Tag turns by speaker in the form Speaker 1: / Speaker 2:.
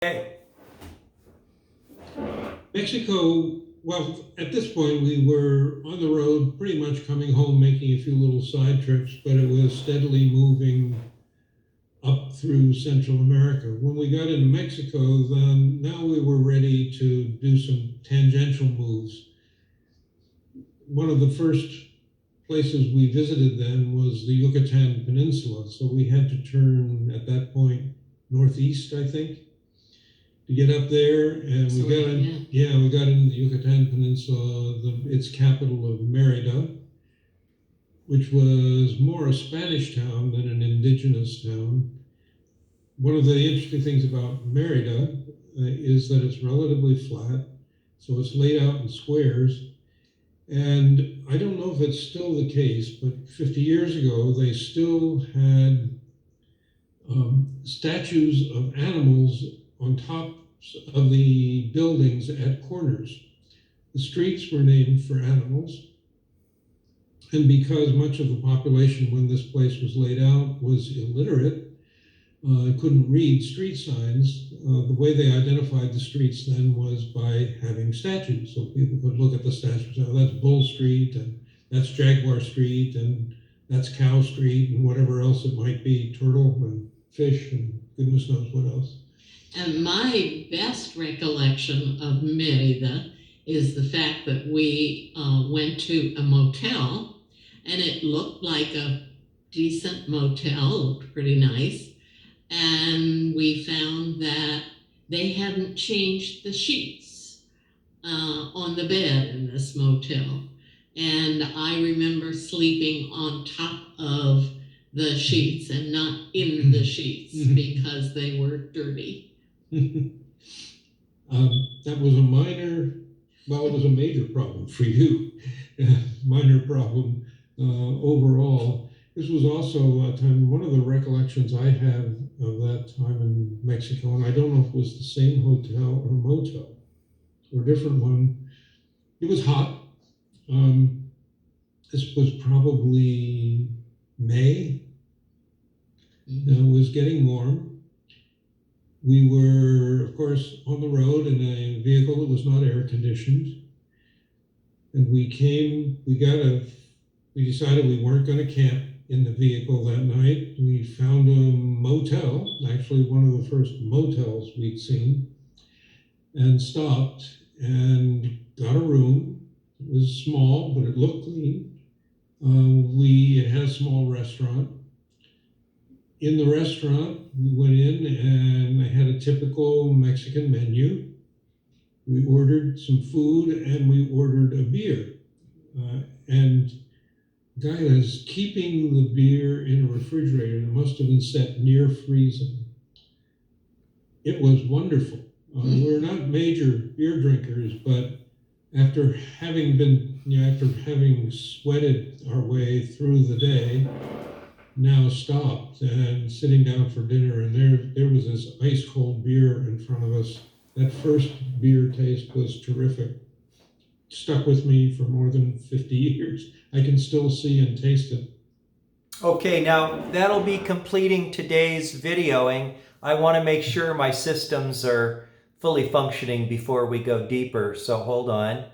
Speaker 1: Okay.
Speaker 2: Mexico, well, at this point, we were on the road, pretty much coming home, making a few little side trips, but it was steadily moving up through Central America. When we got into Mexico, then now we were ready to do some tangential moves. One of the first places we visited then was the Yucatan Peninsula, so we had to turn, at that point, northeast, I think, to get up there, and we got in, we got into the Yucatan Peninsula, its capital of Merida, which was more a Spanish town than an indigenous town. One of the interesting things about Merida is that it's relatively flat, so it's laid out in squares. And I don't know if it's still the case, but 50 years ago, they still had statues of animals on top of the buildings at corners. The streets were named for animals. And because much of the population when this place was laid out was illiterate, couldn't read street signs, the way they identified the streets then was by having statues. So people could look at the statues, oh, that's Bull Street, and that's Jaguar Street, and that's Cow Street, and whatever else it might be, turtle and fish, and goodness knows what else.
Speaker 3: And my best recollection of Merida is the fact that we went to a motel, and it looked like a decent motel, looked pretty nice. And we found that they hadn't changed the sheets on the bed in this motel. And I remember sleeping on top of the sheets and not in the sheets because they were dirty.
Speaker 2: That was a minor, well, it was a major problem for you, minor problem overall. This was also a time, one of the recollections I have of that time in Mexico, and I don't know if it was the same hotel or motel or a different one. It was hot. This was probably May. It was getting warm. We were, of course, on the road in a vehicle that was not air conditioned. And we decided we weren't going to camp in the vehicle that night. We found a motel, actually one of the first motels we'd seen, and stopped and got a room. It was small, but it looked clean. It had a small restaurant. In the restaurant, we went in and they had a typical Mexican menu. We ordered some food and we ordered a beer. And the guy was keeping the beer in a refrigerator that must have been set near freezing. It was wonderful. We're not major beer drinkers, but after having sweated our way through the day, now stopped and sitting down for dinner, and there was this ice cold beer in front of us. That first beer taste was terrific. Stuck with me for more than 50 years. I can still see and taste it.
Speaker 1: Okay, now that'll be completing today's videoing. I want to make sure my systems are fully functioning before we go deeper, so hold on.